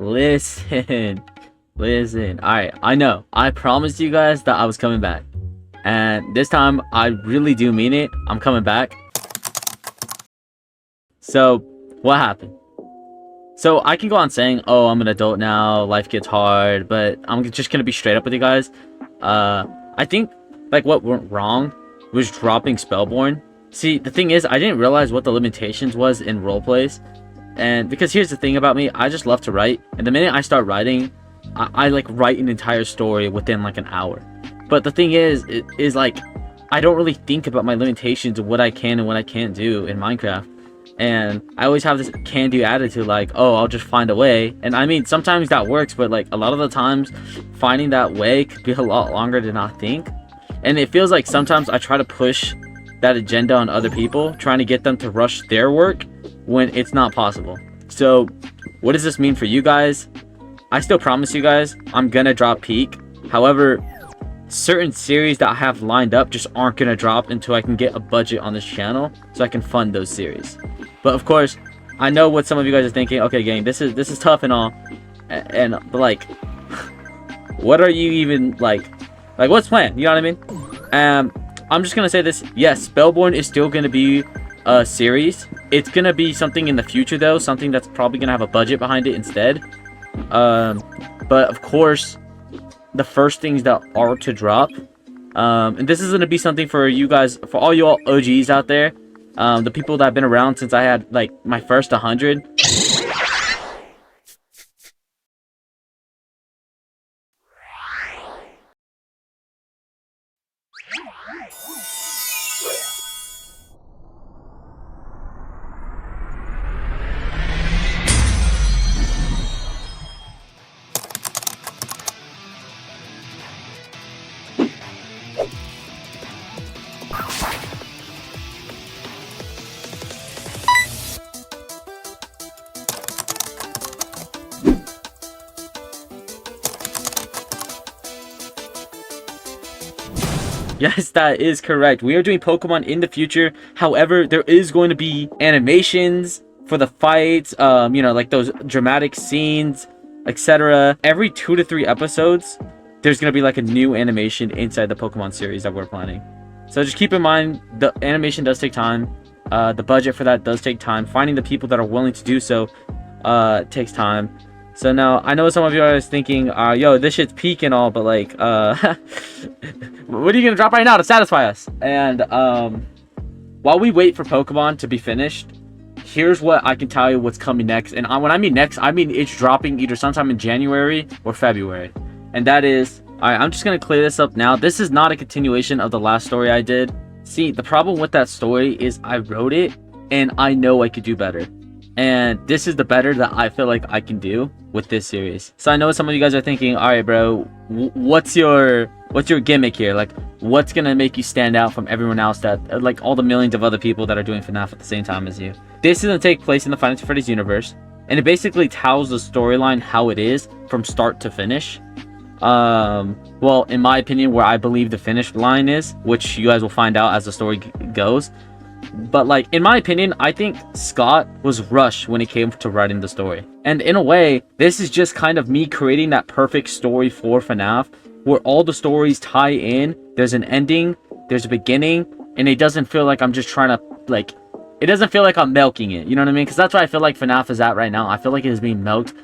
Listen, listen. Alright, I know. I promised you guys that I was coming back. And this time, I really do mean it. I'm coming back. So, what happened? So, I can go on saying, oh, I'm an adult now, life gets hard, but I'm just gonna be straight up with you guys. I think, like, what went wrong was dropping Spellborn. See, the thing is, I didn't realize what the limitations was in roleplays. And because here's the thing about me, I just love to write. And the minute I start writing, I like write an entire story within like an hour. But the thing is like, I don't really think about my limitations of what I can and what I can't do in Minecraft. And I always have this can-do attitude, like, oh, I'll just find a way. And I mean, sometimes that works, but like a lot of the times, finding that way could be a lot longer than I think. And it feels like sometimes I try to push that agenda on other people, trying to get them to rush their work when it's not possible. So, what does this mean for you guys? I still promise you guys, I'm gonna drop Peak. However, certain series that I have lined up just aren't gonna drop until I can get a budget on this channel so I can fund those series. But of course, I know what some of you guys are thinking. Okay, gang, this is tough and all, but like, what are you even like what's planned? You know what I mean? I'm just gonna say this. Yes, Spellborn is still gonna be a series. It's gonna be something in the future though, something that's probably gonna have a budget behind it instead. But of course, the first things that are to drop, and this is gonna be something for you guys, for all you all OGs out there. The people that have been around since I had like my first 100. Yes, that is correct. We are doing Pokemon in the future. However, there is going to be animations for the fights, you know, like those dramatic scenes, etc. Every 2 to 3 episodes, there's going to be like a new animation inside the Pokemon series that we're planning. So just keep in mind, the animation does take time. The budget for that does take time. Finding the people that are willing to do so takes time. So now, I know some of you are thinking, yo, this shit's peak and all, but like, what are you gonna drop right now to satisfy us? And while we wait for Pokemon to be finished, here's what I can tell you what's coming next. And when I mean next, I mean it's dropping either sometime in January or February. And that is, alright, I'm just gonna clear this up now. This is not a continuation of the last story I did. See, the problem with that story is I wrote it and I know I could do better. And this is the better that I feel like I can do with this series. So I know some of you guys are thinking, all right, bro, what's your gimmick here? Like, what's gonna make you stand out from everyone else, that like all the millions of other people that are doing FNAF at the same time as you? This is gonna take place in the Five Nights at Freddy's universe, and it basically tells the storyline how it is from start to finish. Well, in my opinion, where I believe the finish line is, which you guys will find out as the story goes. But like, in my opinion, I think Scott was rushed when it came to writing the story. And in a way, this is just kind of me creating that perfect story for FNAF, where all the stories tie in. There's an ending, there's a beginning, and it doesn't feel like I'm just trying to, like, it doesn't feel like I'm milking it, you know what I mean? Because that's what I feel like FNAF is at right now. I feel like it is being milked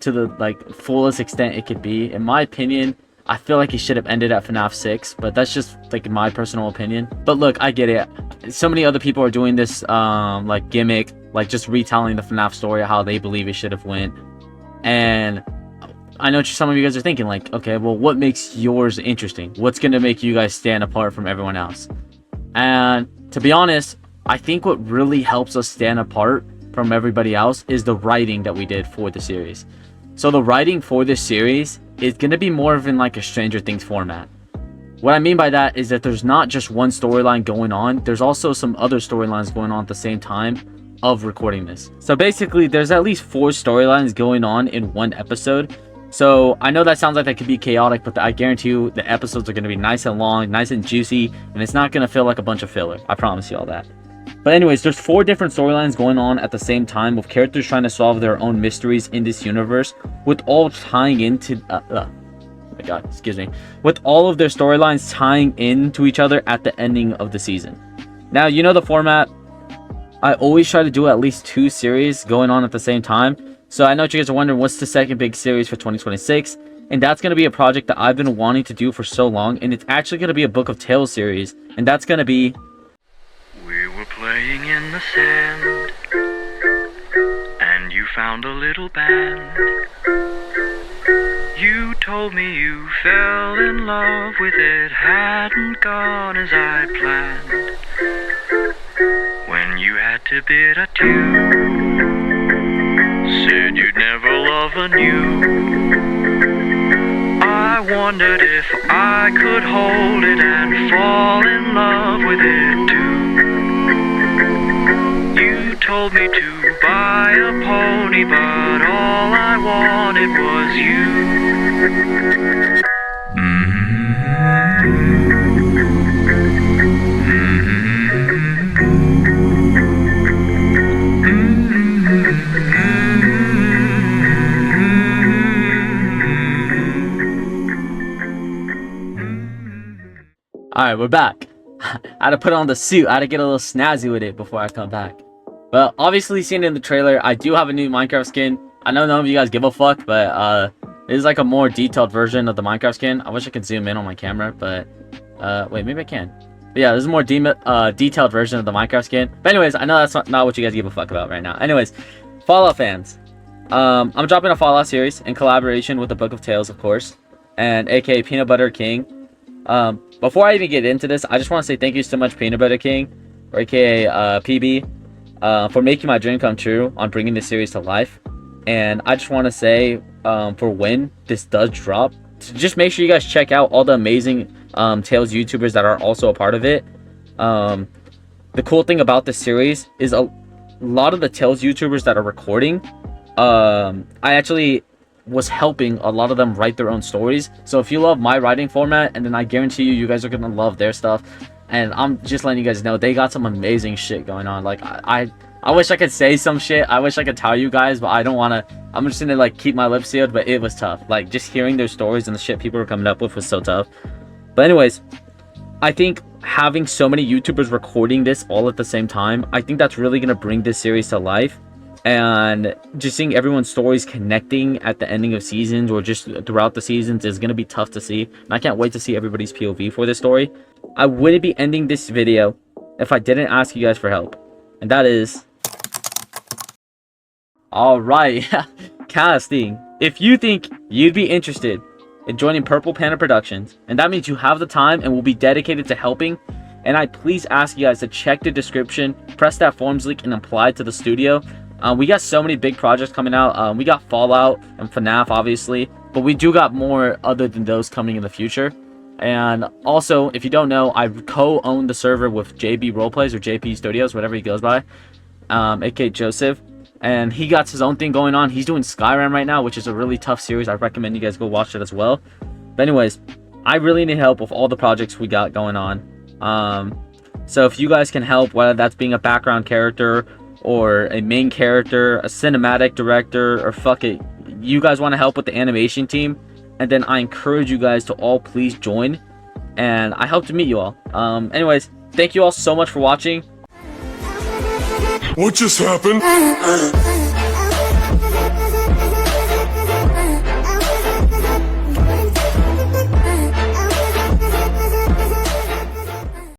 to the, like, fullest extent it could be. In my opinion, I feel like it should have ended at FNAF 6, but that's just, like, my personal opinion. But look, I get it. So many other people are doing this, like, gimmick, like, just retelling the FNAF story, how they believe it should have went. And I know some of you guys are thinking, like, okay, well, what makes yours interesting? What's going to make you guys stand apart from everyone else? And to be honest, I think what really helps us stand apart from everybody else is the writing that we did for the series. So the writing for this series is going to be more of in like a Stranger Things format. What I mean by that is that there's not just one storyline going on. There's also some other storylines going on at the same time of recording this. So basically, there's at least 4 storylines going on in one episode. So I know that sounds like that could be chaotic, but I guarantee you the episodes are going to be nice and long, nice and juicy, and it's not going to feel like a bunch of filler. I promise you all that. But anyways, there's 4 different storylines going on at the same time, with characters trying to solve their own mysteries in this universe, with all tying into oh my god, excuse me, with all of their storylines tying into each other at the ending of the season. Now, you know the format. I always try to do at least 2 series going on at the same time. So I know you guys are wondering what's the second big series for 2026, and that's going to be a project that I've been wanting to do for so long, and it's actually going to be a Book of Tales series, and that's going to be... We were playing in the sand, and you found a little band. You told me you fell in love with it, hadn't gone as I planned. When you had to bid adieu, said you'd never love anew. I wondered if I could hold it and fall in love with it too. You told me to buy a pony, but all I wanted was you. Alright, we're back. I had to put on the suit. I had to get a little snazzy with it before I come back. But obviously, seen in the trailer, I do have a new Minecraft skin. I know none of you guys give a fuck, but it is like a more detailed version of the Minecraft skin. I wish I could zoom in on my camera, but wait, maybe I can. But yeah, this is a more detailed version of the Minecraft skin. But anyways, I know that's not what you guys give a fuck about right now. Anyways, Fallout fans. I'm dropping a Fallout series in collaboration with the Book of Tales, of course, and aka Peanut Butter King. Before I even get into this, I just want to say thank you so much, Peanut Butter King, or aka PB, for making my dream come true on bringing this series to life. And I just want to say, for when this does drop, to just make sure you guys check out all the amazing Tales YouTubers that are also a part of it. The cool thing about this series is a lot of the Tales YouTubers that are recording, I actually was helping a lot of them write their own stories. So if you love my writing format, and then I guarantee you guys are gonna love their stuff. And I'm just letting you guys know they got some amazing shit going on. Like I wish I could say some shit. I wish I could tell you guys, but I don't want to. I'm just gonna like keep my lips sealed. But it was tough. Like just hearing their stories and the shit people were coming up with was so tough. But anyways, I think having so many YouTubers recording this all at the same time, I think that's really gonna bring this series to life. And just seeing everyone's stories connecting at the ending of seasons or just throughout the seasons is going to be tough to see. And I can't wait to see everybody's POV for this story. I wouldn't be ending this video if I didn't ask you guys for help. And that is... Alright, casting. If you think you'd be interested in joining Purple Panda Productions, and that means you have the time and will be dedicated to helping, and I please ask you guys to check the description, press that forms link, and apply to the studio. We got so many big projects coming out. We got Fallout and FNAF, obviously, but we do got more other than those coming in the future. And also, if you don't know, I co-own the server with JB Roleplays, or JP Studios, whatever he goes by, aka Joseph. And he got his own thing going on. He's doing Skyrim right now, which is a really tough series. I recommend you guys go watch it as well. But anyways, I really need help with all the projects we got going on. So if you guys can help, whether that's being a background character or a main character, a cinematic director, or fuck it, you guys want to help with the animation team, and then I encourage you guys to all please join, and I hope to meet you all. Anyways, thank you all so much for watching. What just happened?